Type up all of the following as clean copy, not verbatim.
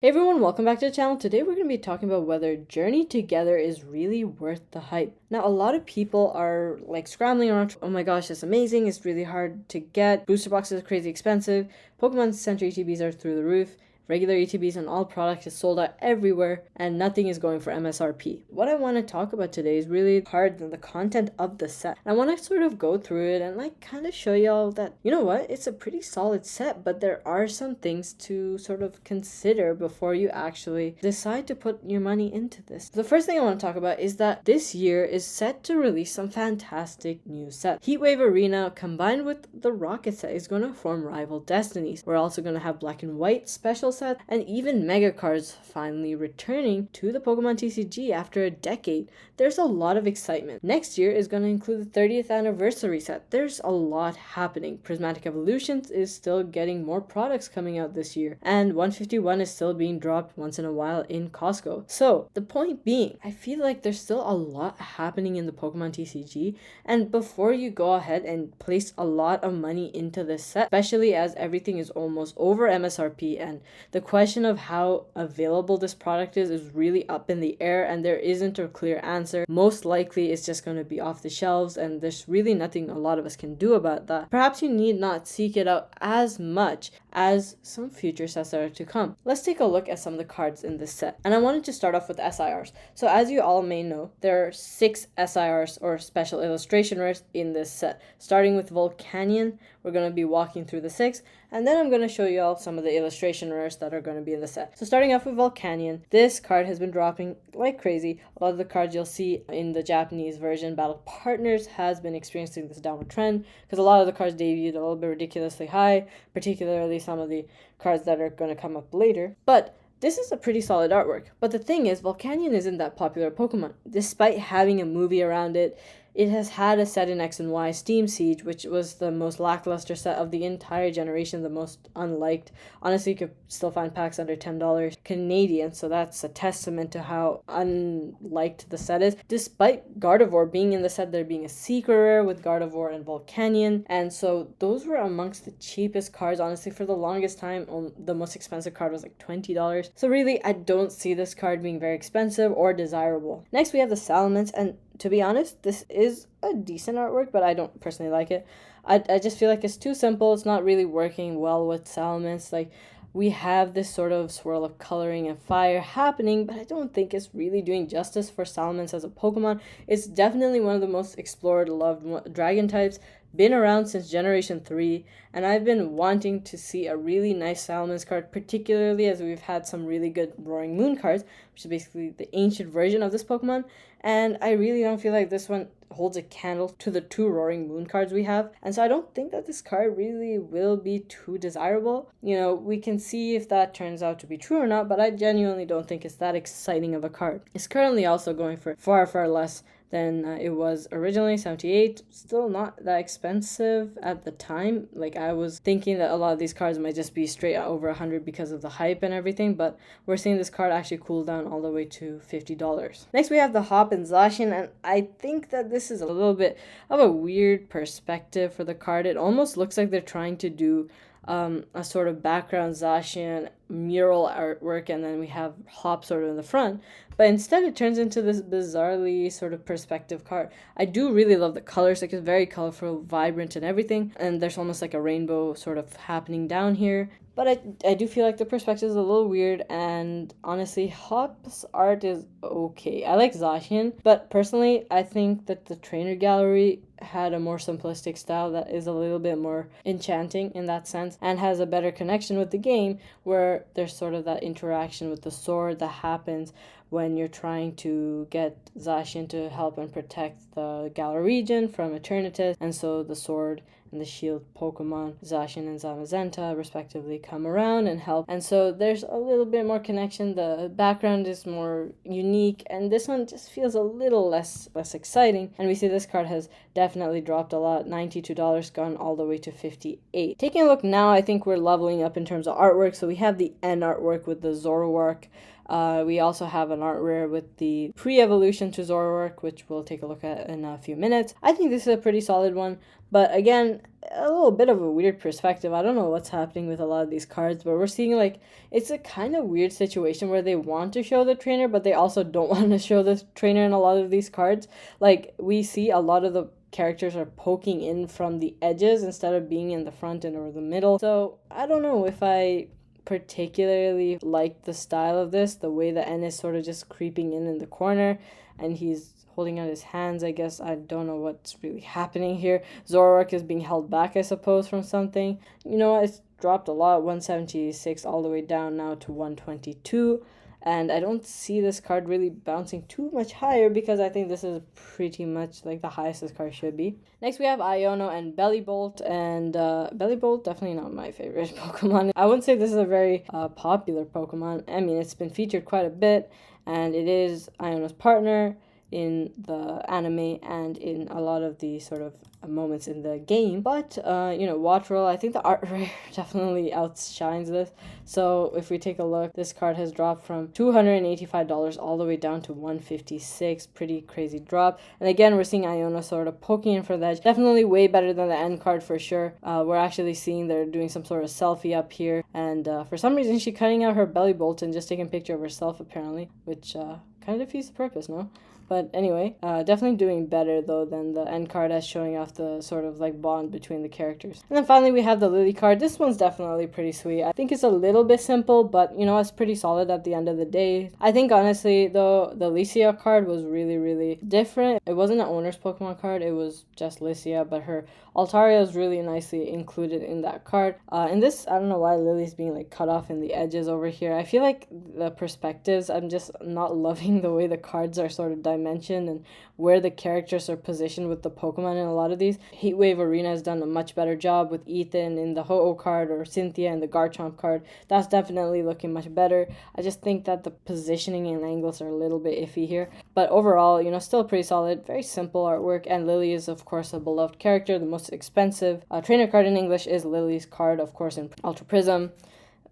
Hey everyone, welcome back to the channel. Today we're going to be talking about whether Journey Together is really worth the hype. Now, a lot of people are like scrambling around, oh my gosh, it's amazing, it's really hard to get, booster boxes are crazy expensive, Pokemon Center ETBs are through the roof, regular ETBs on all products is sold out everywhere, and nothing is going for MSRP. What I want to talk about today is really hard than the content of the set. I want to sort of go through it and like kind of show y'all that, you know what, it's a pretty solid set, but there are some things to sort of consider before you actually decide to put your money into this. The first thing I want to talk about is that this year is set to release some fantastic new sets. Heatwave Arena combined with the Rocket set is going to form rival destinies. We're also going to have Black and White special set, and even Mega Cards finally returning to the Pokemon TCG after a decade. There's a lot of excitement. Next year is going to include the 30th anniversary set. There's a lot happening. Prismatic Evolutions is still getting more products coming out this year, and 151 is still being dropped once in a while in Costco. So the point being, I feel like there's still a lot happening in the Pokemon TCG, and before you go ahead and place a lot of money into this set, especially as everything is almost over MSRP and the question of how available this product is really up in the air, and there isn't a clear answer. Most likely it's just going to be off the shelves, and there's really nothing a lot of us can do about that. Perhaps you need not seek it out as much as some future sets that are to come. Let's take a look at some of the cards in this set, and I wanted to start off with SIRs. So as you all may know, there are 6 SIRs or special illustration rares in this set. Starting with Volcanion, we're going to be walking through the 6, and then I'm going to show you all some of the illustration rares that are going to be in the set. So starting off with Volcanion, this card has been dropping like crazy. A lot of the cards you'll see in the Japanese version, Battle Partners, has been experiencing this downward trend because a lot of the cards debuted a little bit ridiculously high, particularly some of the cards that are going to come up later. But this is a pretty solid artwork. But the thing is, Volcanion isn't that popular Pokemon. Despite having a movie around it, it has had a set in X and Y, Steam Siege, which was the most lackluster set of the entire generation, the most unliked. Honestly, you could still find packs under $10 Canadian, so that's a testament to how unliked the set is. Despite Gardevoir being in the set, there being a secret rare with Gardevoir and Volcanion, and so those were amongst the cheapest cards. Honestly, for the longest time, the most expensive card was like $20. So really, I don't see this card being very expensive or desirable. Next, we have the Salamence, and to be honest, this is a decent artwork, but I don't personally like it. I just feel like it's too simple. It's not really working well with Salamence. Like, we have this sort of swirl of coloring and fire happening, but I don't think it's really doing justice for Salamence as a Pokemon. It's definitely one of the most explored, loved dragon types, been around since Generation 3, and I've been wanting to see a really nice Salamence card, particularly as we've had some really good Roaring Moon cards, which is basically the ancient version of this Pokemon, and I really don't feel like this one holds a candle to the 2 Roaring Moon cards we have, and so I don't think that this card really will be too desirable. You know, we can see if that turns out to be true or not, but I genuinely don't think it's that exciting of a card. It's currently also going for far less than it was originally, $78. Still not that expensive at the time. Like, I was thinking that a lot of these cards might just be straight over $100 because of the hype and everything, but we're seeing this card actually cool down all the way to $50. Next, we have the Hop and Zacian, and I think that this is a little bit of a weird perspective for the card. It almost looks like they're trying to do a sort of background Zacian mural artwork, and then we have Hop sort of in the front, but instead it turns into this bizarrely sort of perspective card. I do really love the colors, like it's very colorful, vibrant and everything, and there's almost like a rainbow sort of happening down here, but I do feel like the perspective is a little weird, and honestly, Hop's art is okay. I like Zacian, but personally, I think that the trainer gallery had a more simplistic style that is a little bit more enchanting in that sense and has a better connection with the game, where there's sort of that interaction with the sword that happens when you're trying to get Zacian to help and protect the Galar region from Eternatus, and so the sword and the shield Pokemon, Zacian and Zamazenta, respectively, come around and help. And so there's a little bit more connection. The background is more unique, and this one just feels a little less exciting. And we see this card has definitely dropped a lot, $92, gone all the way to $58. Taking a look now, I think we're leveling up in terms of artwork. So we have the N artwork with the Zoroark We also have an art rare with the pre-evolution to Zoroark, which we'll take a look at in a few minutes. I think this is a pretty solid one, but again, a little bit of a weird perspective. I don't know what's happening with a lot of these cards, but we're seeing like it's a kind of weird situation where they want to show the trainer, but they also don't want to show the trainer in a lot of these cards. Like we see a lot of the characters are poking in from the edges instead of being in the front and or the middle. So I don't know if I particularly like the style of this, the way the N is sort of just creeping in the corner and he's holding out his hands. I guess I don't know what's really happening here. Zoroark is being held back, I suppose, from something. You know, it's dropped a lot, 176 all the way down now to 122. And I don't see this card really bouncing too much higher because I think this is pretty much like the highest this card should be. Next we have Iono and Bellibolt, and Bellibolt definitely not my favorite Pokemon. I wouldn't say this is a very popular Pokemon. I mean, it's been featured quite a bit, and it is Iono's partner in the anime and in a lot of the sort of moments in the game. But Wattrel, I think the art rare definitely outshines this. So if we take a look, this card has dropped from $285 all the way down to $156. Pretty crazy drop. And again, we're seeing Iono sort of poking in for the edge. Definitely way better than the end card for sure. We're actually seeing they're doing some sort of selfie up here, and for some reason she's cutting out her Bellibolt and just taking a picture of herself apparently, which kind of defeats the purpose, no? But anyway, definitely doing better though than the end card as showing off the sort of like bond between the characters. And then finally we have the Lily card. This one's definitely pretty sweet. I think it's a little bit simple, but it's pretty solid at the end of the day. I think honestly though, the Licia card was really, really different. It wasn't an owner's Pokemon card, it was just Licia, but her Altaria is really nicely included in that card. In this, I don't know why Lily's being like cut off in the edges over here. I feel like the perspectives, I'm just not loving the way the cards are sort of dimensioned and where the characters are positioned with the Pokemon in a lot of these. Heatwave Arena has done a much better job with Ethan in the Ho-Oh card or Cynthia in the Garchomp card. That's definitely looking much better. I just think that the positioning and angles are a little bit iffy here. But overall, still pretty solid, very simple artwork. And Lily is, of course, a beloved character. The most expensive trainer card in English is Lily's card, of course, in Ultra Prism,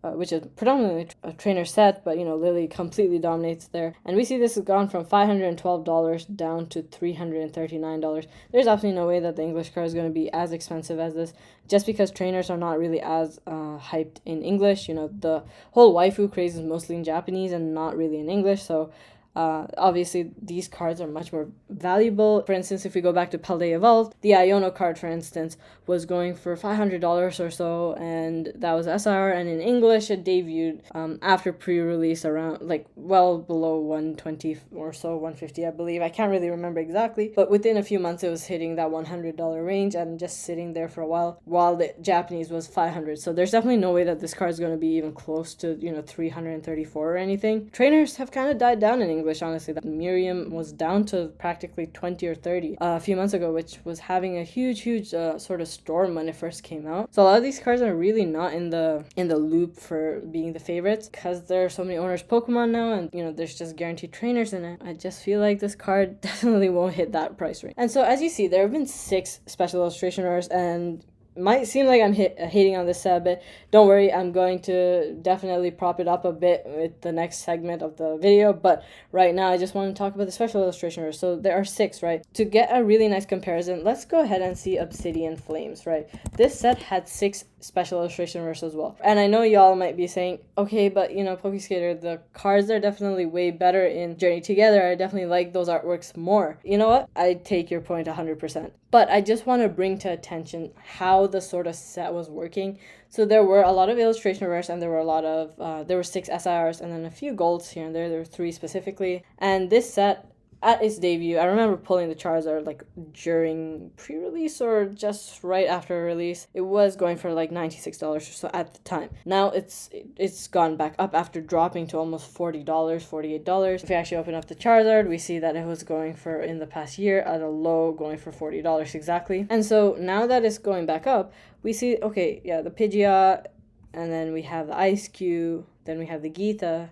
which is predominantly a trainer set, but Lily completely dominates there. And we see this has gone from $512 down to $339. There's absolutely no way that the English card is going to be as expensive as this, just because trainers are not really as hyped in English. The whole waifu craze is mostly in Japanese and not really in English, so obviously these cards are much more valuable. For instance, if we go back to Paldea Evolved, the Iono card, for instance, was going for $500 or so, and that was SR, and in English it debuted after pre-release around well below 120 or so, 150 I believe. I can't really remember exactly, but within a few months it was hitting that $100 range and just sitting there for a while the Japanese was $500. So there's definitely no way that this card is going to be even close to 334 or anything. Trainers have kind of died down in English, honestly. That Miriam was down to practically 20 or 30 a few months ago, which was having a huge sort of storm when it first came out. So a lot of these cards are really not in the loop for being the favorites because there are so many owners Pokemon now, and there's just guaranteed trainers in it. I just feel like this card definitely won't hit that price range. And so as you see, there have been 6 special illustration rares, and might seem like I'm hating on this set a bit. Don't worry, I'm going to definitely prop it up a bit with the next segment of the video, but right now I just want to talk about the special illustration rares. So there are 6, right? To get a really nice comparison, let's go ahead and see Obsidian Flames, right? This set had 6 special illustration rares as well. And I know y'all might be saying, okay, but Pokeskater, the cards are definitely way better in Journey Together. I definitely like those artworks more. You know what? I take your point 100%. But I just want to bring to attention how the sort of set was working. So there were a lot of illustration rares, and there were 6 SIRs and then a few golds here and there. There were 3 specifically. And this set, at its debut, I remember pulling the Charizard during pre-release or just right after release. It was going for $96 or so at the time. Now it's gone back up after dropping to almost $40, $48. If we actually open up the Charizard, we see that it was going for, in the past year, at a low, going for $40 exactly. And so now that it's going back up, we see, okay, yeah, the Pidgeot, and then we have the Ice Cube, then we have the Geetha,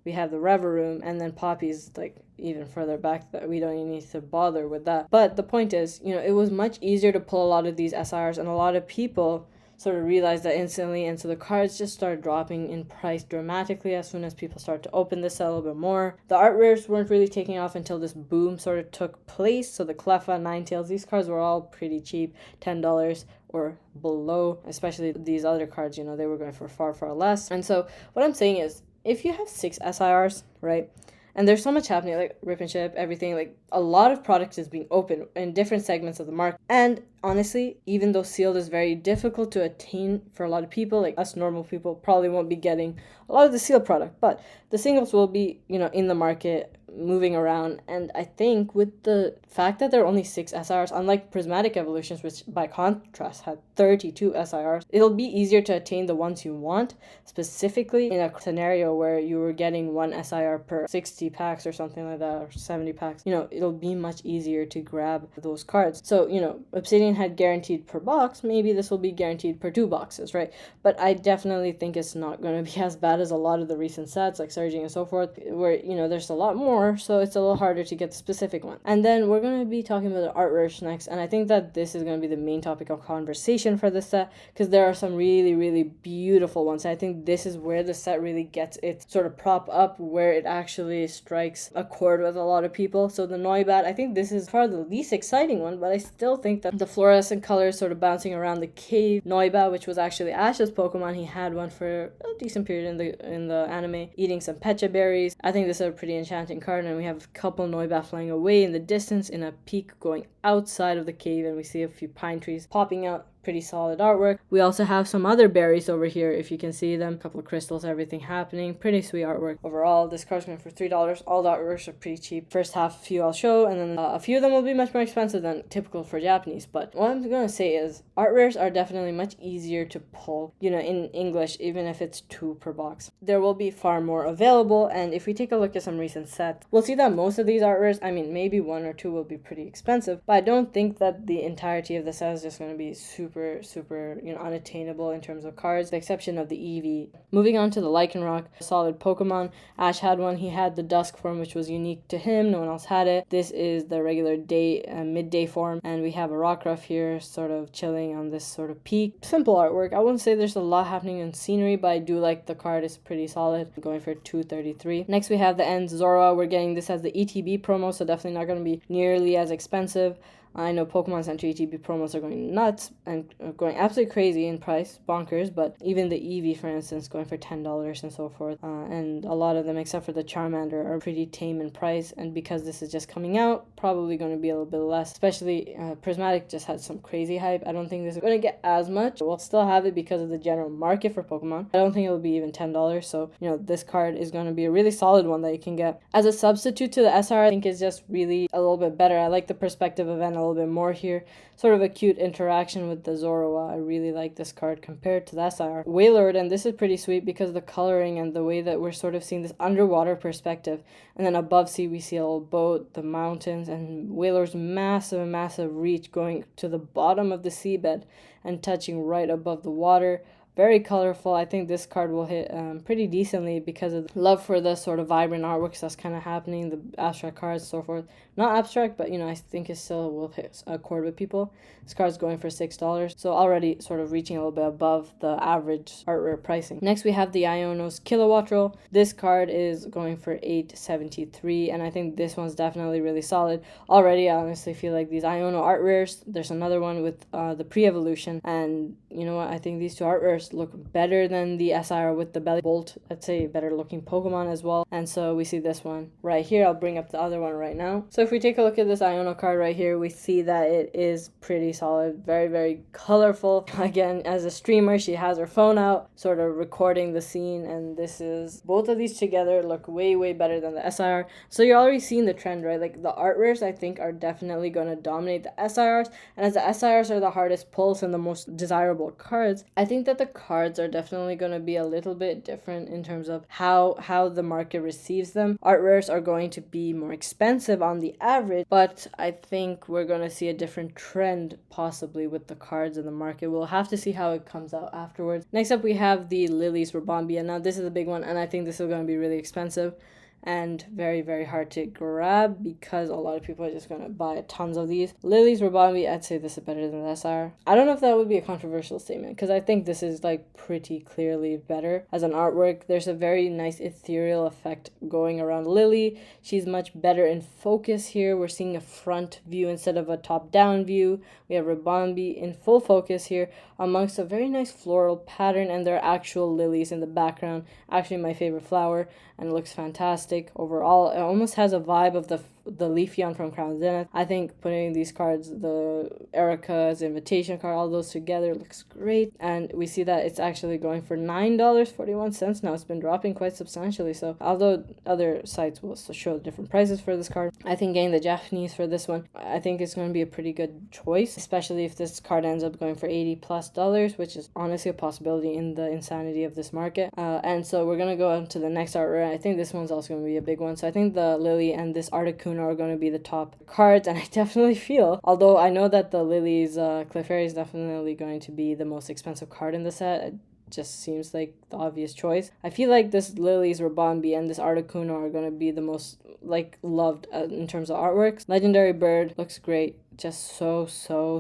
we have the Reverum, and then Poppy's even further back that we don't even need to bother with that. But the point is, it was much easier to pull a lot of these SRs, and a lot of people sort of realized that instantly, and so the cards just started dropping in price dramatically as soon as people started to open this a little bit more. The art rares weren't really taking off until this boom sort of took place. So the Cleffa, Ninetales, these cards were all pretty cheap, $10 or below, especially these other cards, you know, they were going for far less. And so what I'm saying is, if you have 6 SIRs, right, and there's so much happening, like rip and ship, everything, like a lot of product is being opened in different segments of the market. And honestly, even though sealed is very difficult to attain for a lot of people, like us normal people probably won't be getting a lot of the sealed product, but the singles will be, you know, in the market, moving around. And I think with the fact that there are only 6 SIRs, unlike Prismatic Evolutions, which by contrast had 32 SIRs, it'll be easier to attain the ones you want, specifically in a scenario where you were getting 1 SIR per 60 packs or something like that, or 70 packs. You know, it'll be much easier to grab those cards. So, you know, Obsidian had guaranteed per box, maybe this will be guaranteed per 2 boxes, right? But I definitely think it's not going to be as bad as a lot of the recent sets like Surging and so forth, where, you know, there's a lot more, so it's a little harder to get the specific one. And then we're going to be talking about the art rares next, and I think that this is going to be the main topic of conversation for this set, because there are some really beautiful ones. I think this is where the set really gets its sort of prop up, where it actually strikes a chord with a lot of people. So the Noibat, I think this is far the least exciting one, but I still think that the fluorescent colors sort of bouncing around the cave, Noibat, which was actually Ash's Pokemon, he had one for a decent period in the anime, eating some Pecha berries. I think this is a pretty enchanting card, and we have a couple Noibat flying away in the distance in a peak going outside of the cave, and we see a few pine trees popping out. Pretty solid artwork. We also have some other berries over here, if you can see them. A couple of crystals, everything happening. Pretty sweet artwork. Overall, this card's going for $3. All the artworks are pretty cheap. First half, a few I'll show, and then a few of them will be much more expensive than typical for Japanese. But what I'm going to say is, art rares are definitely much easier to pull, you know, in English, even if it's 2 per box. There will be far more available, and if we take a look at some recent sets, we'll see that most of these art rares, I mean, maybe 1 or 2 will be pretty expensive, but I don't think that the entirety of the set is just going to be super, you know, unattainable in terms of cards, with the exception of the Eevee. Moving on to the Lycanroc, solid Pokemon. Ash had one. He had the Dusk form, which was unique to him. No one else had it. This is the regular day, midday form, and we have a Rockruff here, sort of chilling on this sort of peak. Simple artwork. I wouldn't say there's a lot happening in scenery, but I do like the card. It's pretty solid. Going for $2.33. Next, we have the End Zoroa. We're getting this as the ETB promo, so definitely not going to be nearly as expensive. I know Pokemon Center ETB promos are going nuts and going absolutely crazy in price, bonkers, but even the Eevee, for instance, going for $10 and so forth. And a lot of them, except for the Charmander, are pretty tame in price. And because this is just coming out, probably going to be a little bit less. Especially Prismatic just had some crazy hype. I don't think this is going to get as much. We'll still have it because of the general market for Pokemon. I don't think it'll be even $10. So, you know, this card is going to be a really solid one that you can get. As a substitute to the SR, I think is just really a little bit better. I like the perspective event a little bit more here. Sort of a cute interaction with the Zoroa. I really like this card compared to the SR. Wailord, and this is pretty sweet because of the coloring and the way that we're sort of seeing this underwater perspective. And then above sea, we see a little boat, the mountains, and Wailord's massive reach going to the bottom of the seabed and touching right above the water. Very colorful. I think this card will hit pretty decently because of the love for the sort of vibrant artworks that's kind of happening, the abstract cards, so forth. Not abstract, but, you know, I think it still will hit a chord with people. This card's going for $6, so already sort of reaching a little bit above the average art rare pricing. Next, we have the Ionos Kilowattrel. This card is going for $8.73, and I think this one's definitely really solid. Already, I honestly feel like these Iono art rares, there's another one with the pre-evolution, and you know what, I think these two art rares look better than the SR with the Belly Bolt. I'd say better looking Pokemon as well. And so we see this one right here. I'll bring up the other one right now. So if we take a look at this Iono card right here, we see that it is pretty solid. Very colorful. Again, as a streamer, she has her phone out, sort of recording the scene. And this is, both of these together look way better than the SIR. So you're already seeing the trend, right? Like the art rares, I think, are definitely going to dominate the SIRs. And as the SIRs are the hardest pulls and the most desirable cards, I think that the cards are definitely going to be a little bit different in terms of how the market receives them. Art rares are going to be more expensive on the average, but I think we're going to see a different trend possibly with the cards in the market. We'll have to see how it comes out afterwards. Next up, we have the Lilies Rebombia. Now, this is a big one, and I think this is going to be really expensive. and very, very hard to grab because a lot of people are just going to buy tons of these. Lily's Rabambi, I'd say this is better than the SR. I don't know if that would be a controversial statement because I think this is like pretty clearly better as an artwork. There's a very nice ethereal effect going around Lily. She's much better in focus here. We're seeing a front view instead of a top-down view. We have Rabambi in full focus here amongst a very nice floral pattern, and there are actual lilies in the background. Actually my favorite flower, and it looks fantastic overall. It almost has a vibe of the Leafeon from Crown Zenith. I think putting these cards, the Erica's invitation card, all those together looks great. And we see that it's actually going for $9.41 now. It's been dropping quite substantially. So although other sites will show different prices for this card, I think getting the Japanese for this one, I think it's going to be a pretty good choice, especially if this card ends up going for $80+, which is honestly a possibility in the insanity of this market. And so we're going to go on to the next art rare. I think this one's also going to be a big one. So I think the Lily and this Articuno are going to be the top cards, and I definitely feel, although I know that the Lily's Clefairy is definitely going to be the most expensive card in the set, it just seems like the obvious choice. I feel like this Lily's Rabambi and this Articuno are going to be the most like loved in terms of artworks. Legendary Bird looks great, just so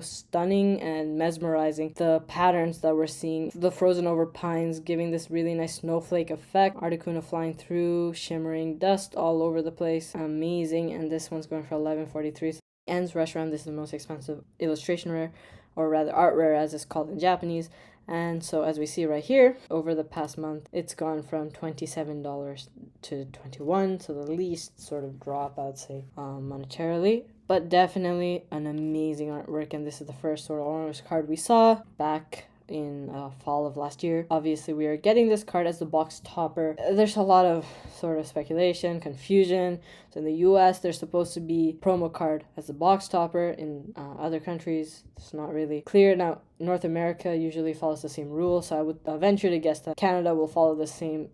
stunning and mesmerizing. The patterns that we're seeing, the frozen over pines giving this really nice snowflake effect, Articuno flying through, shimmering dust all over the place, amazing. And this one's going for $11.43. Ends Reshiram, this is the most expensive illustration rare, or rather art rare as it's called in Japanese. And so as we see right here, over the past month, it's gone from $27 to $21, so the least sort of drop, I'd say, monetarily. But definitely an amazing artwork, and this is the first sort of orange card we saw back in fall of last year. Obviously, we are getting this card as the box topper. There's a lot of sort of speculation, confusion. So in the US, there's supposed to be promo card as the box topper. In other countries, it's not really clear. Now, North America usually follows the same rule, so I would venture to guess that Canada will follow the same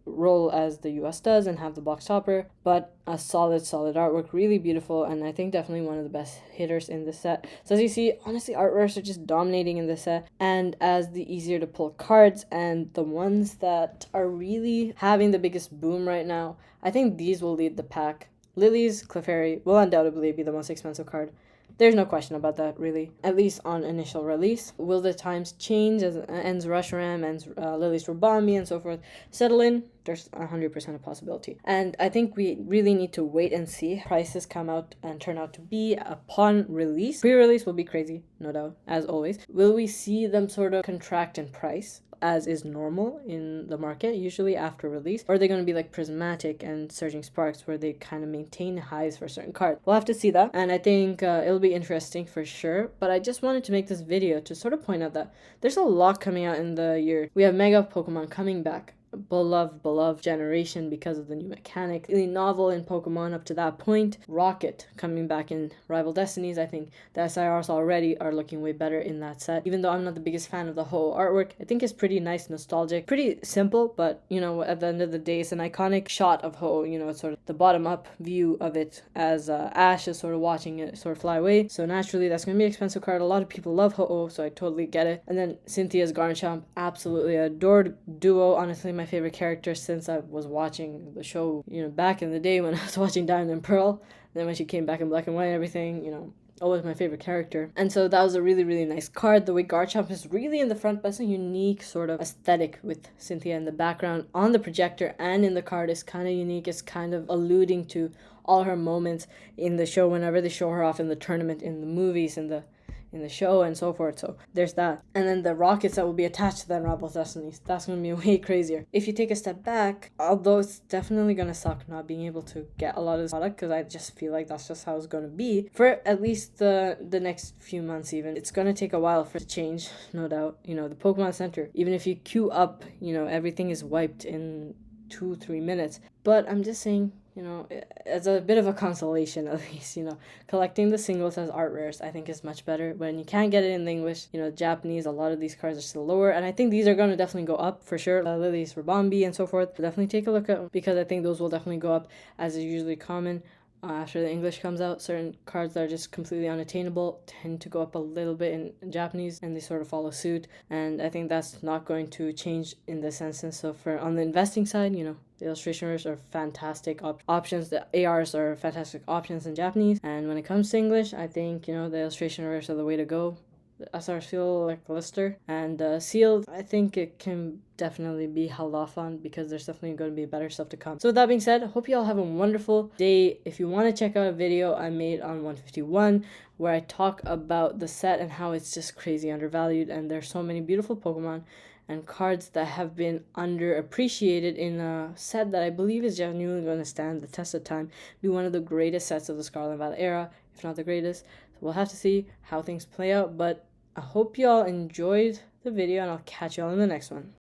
role as the US does and have the box topper. But a solid artwork, really beautiful, and I think definitely one of the best hitters in the set. So as you see, honestly, art rares are just dominating in the set, and as the easier to pull cards and the ones that are really having the biggest boom right now, I think these will lead the pack. Lily's Clefairy will undoubtedly be the most expensive card. There's no question about that, really, at least on initial release. Will the times change as ends Reshiram, ends Lily's Rabambi, and so forth settle in? There's 100% a possibility. And I think we really need to wait and see prices come out and turn out to be upon release. Pre-release will be crazy, no doubt, as always. Will we see them sort of contract in price, as is normal in the market, usually after release? Or are they going to be like Prismatic and Surging Sparks, where they kind of maintain highs for certain cards? We'll have to see that, and I think it'll be interesting for sure. But I just wanted to make this video to sort of point out that there's a lot coming out in the year. We have Mega Pokemon coming back, beloved generation because of the new mechanic, really novel in Pokemon up to that point. Rocket coming back in Rival Destinies. I think the SIRs already are looking way better in that set, even though I'm not the biggest fan of the whole artwork. I think it's pretty nice, nostalgic, pretty simple, but you know, at the end of the day, it's an iconic shot of Ho. You know, it's sort of the bottom up view of it as Ash is sort of watching it sort of fly away. So naturally that's going to be an expensive card. A lot of people love Ho, so I totally get it. And then Cynthia's Garchomp, absolutely adored duo. Honestly, my favorite character since I was watching the show, you know, back in the day when I was watching Diamond and Pearl. Then when she came back in black and white and everything, you know, always my favorite character. And so that was a really nice card. The way Garchomp is really in the front, but it's a unique sort of aesthetic with Cynthia in the background on the projector and in the card is kind of unique. It's kind of alluding to all her moments in the show whenever they show her off in the tournament, in the movies, in the show, and so forth. So there's that. And then the rockets that will be attached to the Unravel Destinies, that's going to be way crazier. If you take a step back, although it's definitely going to suck not being able to get a lot of this product, because I just feel like that's just how it's going to be for at least the next few months. Even it's going to take a while for it to change, no doubt. You know, the Pokemon Center, even if you queue up, you know, everything is wiped in 2-3 minutes. But I'm just saying, you know, as a bit of a consolation, at least, you know, collecting the singles as art rares, I think is much better. When you can't get it in English, you know, Japanese, a lot of these cards are still lower, and I think these are going to definitely go up for sure. Lily's Rabambi and so forth, definitely take a look at, because I think those will definitely go up as is usually common. after the English comes out. Certain cards that are just completely unattainable tend to go up a little bit in Japanese, and they sort of follow suit. And I think that's not going to change in this instance. So for on the investing side, you know, the illustration rares are fantastic options. The ARs are fantastic options in Japanese. And when it comes to English, I think, you know, the illustration rares are the way to go. The SRs feel like Lister, and sealed, I think it can definitely be held off on because there's definitely going to be better stuff to come. So with that being said, hope you all have a wonderful day. If you want to check out a video I made on 151 where I talk about the set and how it's just crazy undervalued, and there's so many beautiful Pokemon and cards that have been underappreciated in a set that I believe is genuinely going to stand the test of time, be one of the greatest sets of the Scarlet Violet era, if not the greatest. So we'll have to see how things play out, but I hope you all enjoyed the video, and I'll catch you all in the next one.